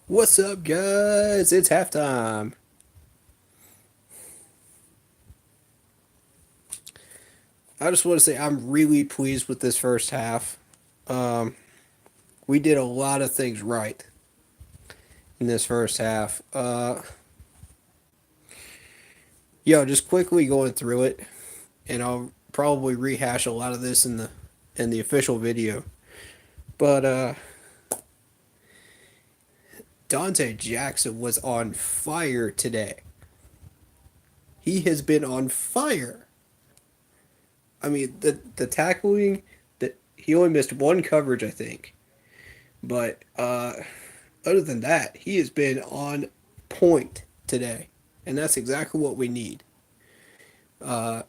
What's up, guys? It's halftime. I just want to say I'm really pleased with this first half. Um, we did a lot of things right in this first half. Just quickly going through it, and I'll probably rehash a lot of this in the official video. But Dante Jackson was on fire today. He has been on fire. I mean, the tackling that he only missed one coverage, I think. But other than that, he has been on point today, and that's exactly what we need. Uh,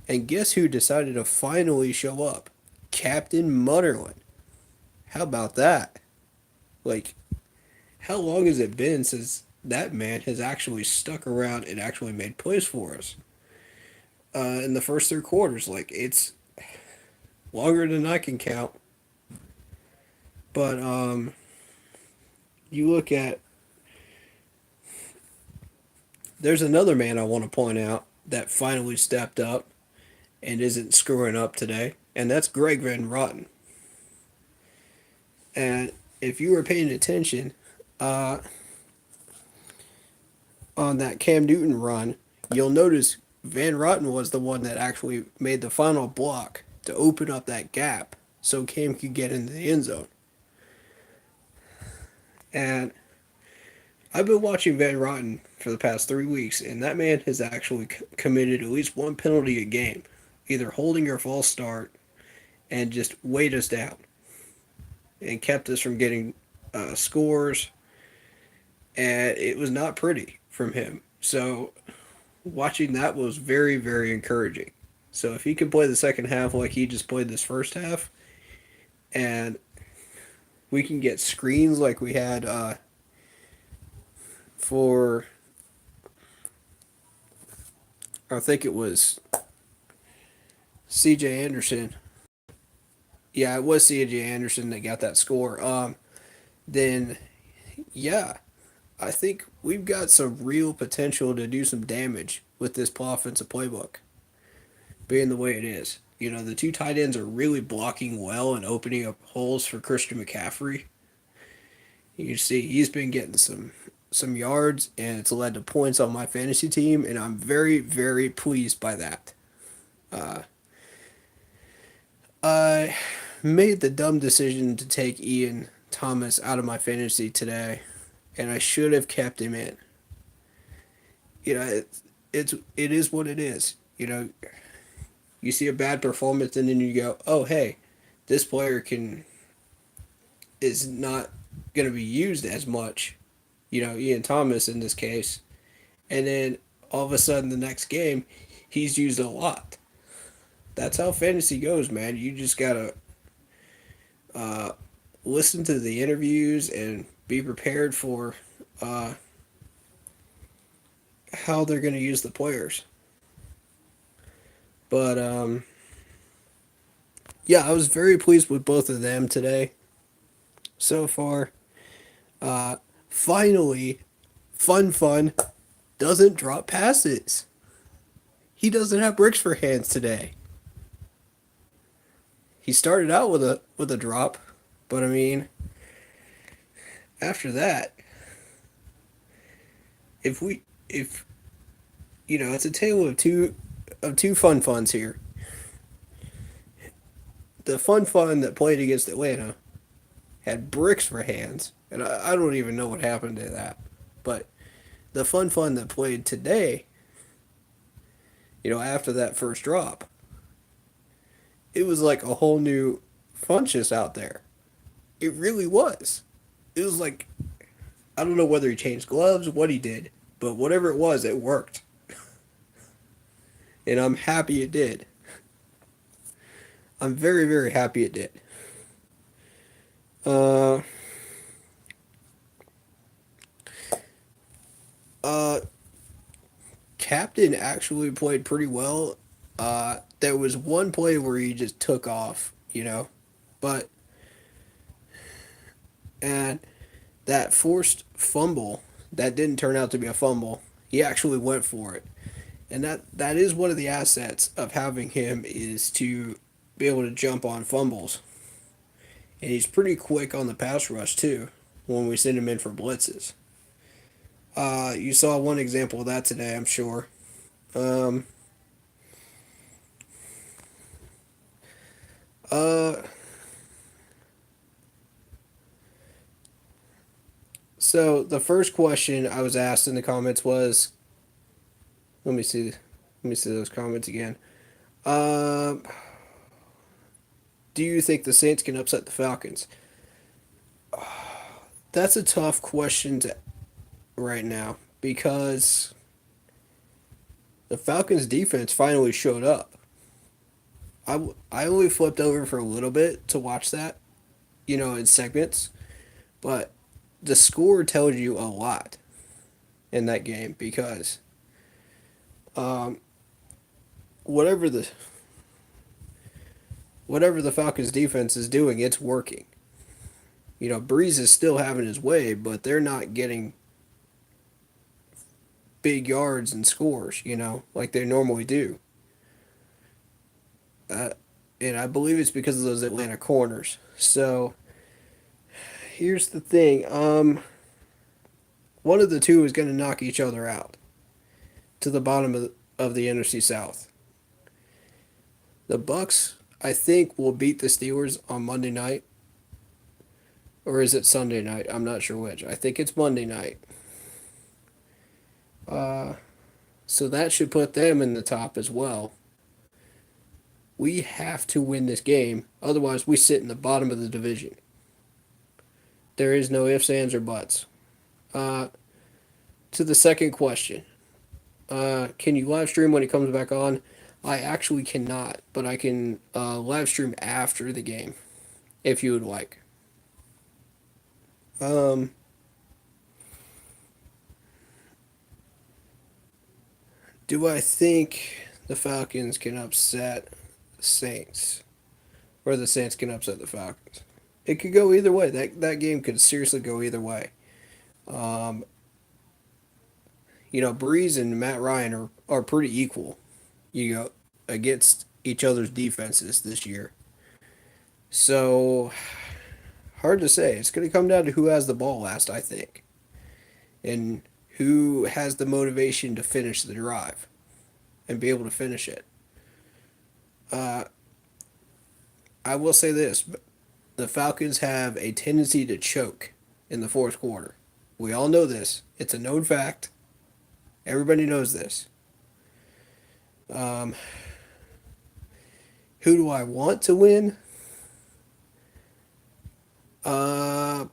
and guess who decided to finally show up? Captain Mutterland. How about that? Like, how long has it been since that man has actually stuck around and actually made plays for us in the first three quarters? Like, it's longer than I can count. But you look at there's another man I want to point out that finally stepped up and isn't screwing up today, and that's Greg Van Rotten. And if you were paying attention uh, on that Cam Newton run, you'll notice Van Rotten was the one that actually made the final block to open up that gap so Cam could get into the end zone. And I've been watching Van Rotten for the past 3 weeks, and that man has actually committed at least one penalty a game, either holding or false start, and just weighed us down and kept us from getting scores, and it was not pretty from him. So watching that was very, very encouraging. So if he can play the second half like he just played this first half, and we can get screens like we had for, I think it was C.J. Anderson. Yeah, it was C.J. Anderson that got that score. Then yeah, I think we've got some real potential to do some damage with this offensive playbook, being the way it is. You know, the two tight ends are really blocking well and opening up holes for Christian McCaffrey. You see, he's been getting some yards, and it's led to points on my fantasy team, and I'm very, very pleased by that. Uh, I made the dumb decision to take Ian Thomas out of my fantasy today, and I should have kept him in. You know, it is what it is. You know, you see a bad performance, and then you go, "Oh, hey, this player can is not going to be used as much." You know, Ian Thomas in this case, and then all of a sudden the next game, he's used a lot. That's how fantasy goes, man. You just gotta uh, listen to the interviews and be prepared for uh, how they're going to use the players. But yeah, I was very pleased with both of them today so far. Uh, Finally, Fun doesn't drop passes. He doesn't have bricks for hands today. He started out with a drop, but I mean, after that, if you know, it's a tale of two funs here. The fun that played against Atlanta had bricks for hands, and I don't even know what happened to that. But the fun that played today, you know, after that first drop, it was like a whole new Funchess out there. It really was. It was like, I don't know whether he changed gloves, what he did, but whatever it was, it worked. And I'm happy it did. I'm very, very happy it did. Uh, uh, Captain actually played pretty well. There was one play where he just took off, you know, but And that forced fumble that didn't turn out to be a fumble, he actually went for it. And that is one of the assets of having him is to be able to jump on fumbles. And he's pretty quick on the pass rush too when we send him in for blitzes. You saw one example of that today, I'm sure. Um, uh, so the first question I was asked in the comments was, let me see, those comments again. Um, do you think the Saints can upset the Falcons? That's a tough question to right now because the Falcons defense finally showed up. I only flipped over for a little bit to watch that, in segments, but the score tells you a lot in that game because um, whatever the whatever the Falcons defense is doing, it's working. Breeze is still having his way, but they're not getting big yards and scores, like they normally do. Uh, and I believe it's because of those Atlanta corners. So here's the thing. One of the two is going to knock each other out to the bottom of the NFC South. The Bucks, I think, will beat the Steelers on Monday night, or is it Sunday night? I'm not sure which. I think it's Monday night. Uh, so that should put them in the top as well. We have to win this game, otherwise we sit in the bottom of the division. There is no ifs, ands, or buts. Uh, to the second question, can you live stream when it comes back on? I actually cannot, but I can live stream after the game if you would like. Um, do I think the Falcons can upset the Saints? Or the Saints can upset the Falcons? It could go either way. That game could seriously go either way. Um, Breeze and Matt Ryan are pretty equal, against each other's defenses this year. So hard to say. It's going to come down to who has the ball last, I think, and who has the motivation to finish the drive and be able to finish it. Uh, I will say this: the Falcons have a tendency to choke in the fourth quarter. We all know this. It's a known fact. Everybody knows this. Um, who do I want to win?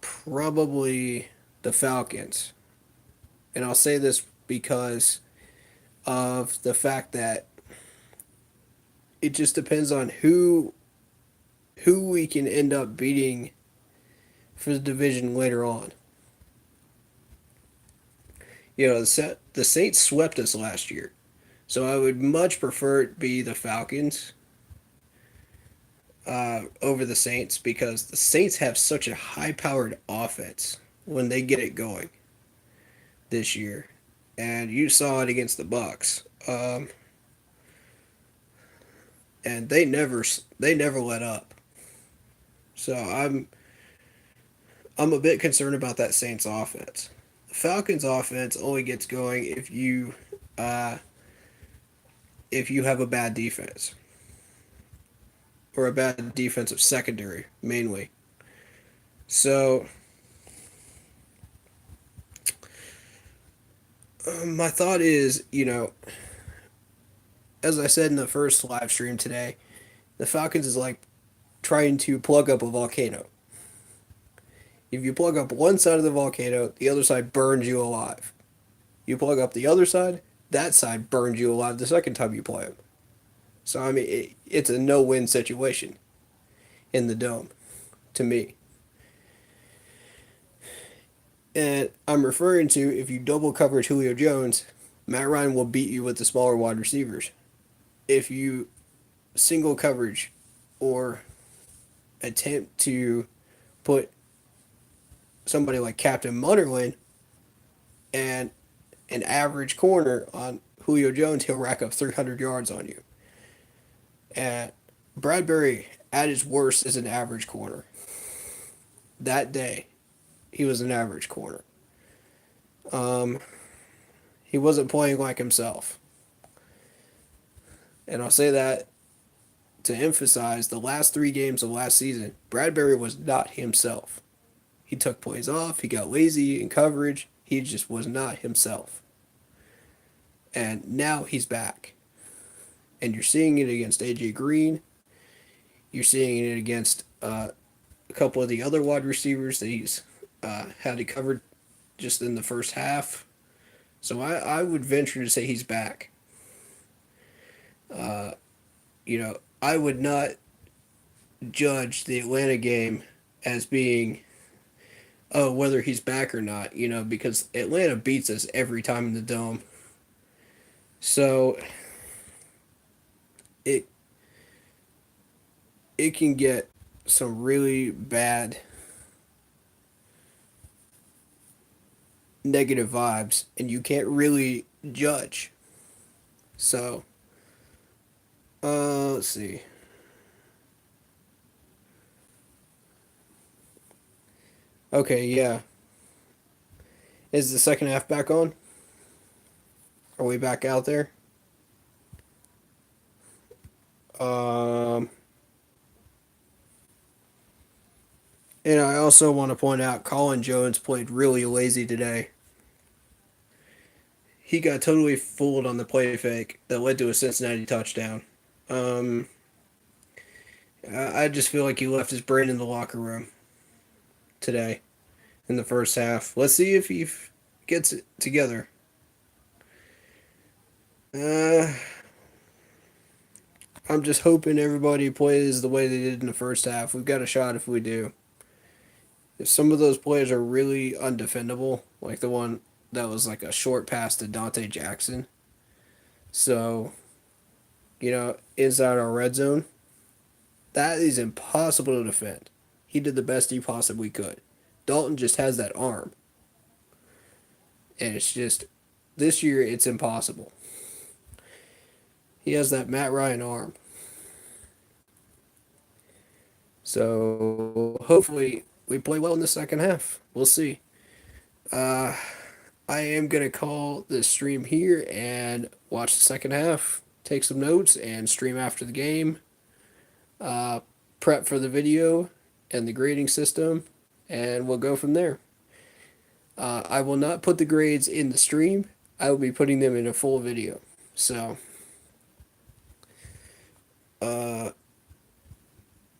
Probably the Falcons. And I'll say this because of the fact that it just depends on who we can end up beating for the division later on. The Saints swept us last year. So I would much prefer it be the Falcons over the Saints because the Saints have such a high powered offense when they get it going this year. And you saw it against the Bucks. And they never let up. So I'm a bit concerned about that Saints offense. The Falcons offense only gets going uh, if you have a bad defense or a bad defensive secondary mainly. So my thought is, as I said in the first live stream today, the Falcons is like trying to plug up a volcano. If you plug up one side of the volcano, the other side burns you alive. You plug up the other side, that side burns you alive the second time you play them. So, I mean, it's a no win situation in the dome to me. And I'm referring to if you double coverage Julio Jones, Matt Ryan will beat you with the smaller wide receivers. If you single coverage or attempt to put somebody like Captain Munnerlyn and an average corner on Julio Jones, he'll rack up 300 yards on you. And Bradbury, at his worst, is an average corner. That day, he was an average corner. Um, he wasn't playing like himself. And I'll say that to emphasize the last 3 games of last season, Bradbury was not himself. He took plays off, he got lazy in coverage, he just was not himself. And now he's back. And you're seeing it against AJ Green. You're seeing it against a couple of the other wide receivers that he's had it covered just in the first half. So I would venture to say he's back. I would not judge the Atlanta game as being, oh, whether he's back or not, because Atlanta beats us every time in the Dome. So it it can get some really bad negative vibes and you can't really judge. So, let's see. Okay, yeah. Is the second half back on? Are we back out there? Um, and I also want to point out Colin Jones played really lazy today. He got totally fooled on the play fake that led to a Cincinnati touchdown. Um, I just feel like he left his brain in the locker room today in the first half. Let's see if he gets it together. Uh, I'm just hoping everybody plays the way they did in the first half. We've got a shot if we do. If some of those plays are really undefendable, like the one that was like a short pass to Dante Jackson. So, inside our red zone, that is impossible to defend. He did the best he possibly could. Dalton just has that arm. And it's just, this year, it's impossible. He has that Matt Ryan arm. So hopefully we play well in the second half. We'll see. Uh, I am going to call this stream here and watch the second half, take some notes, and stream after the game. Uh, Prep for the video and the grading system, and we'll go from there. I will not put the grades in the stream. I will be putting them in a full video. So, uh,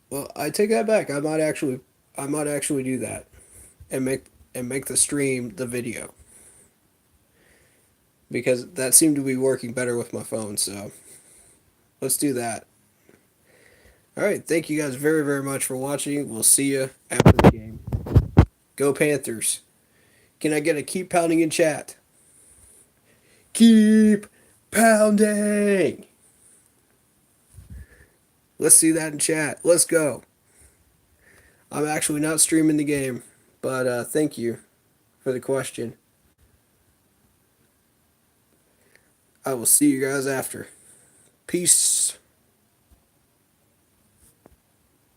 well, I take that back. I might actually do that, and make the stream the video because that seemed to be working better with my phone. So, let's do that. All right, thank you guys very very much for watching. We'll see you after the game. Go Panthers! Can I get a keep pounding in chat? Keep pounding! Let's see that in chat. Let's go. I'm actually not streaming the game, but thank you for the question. I will see you guys after. Peace.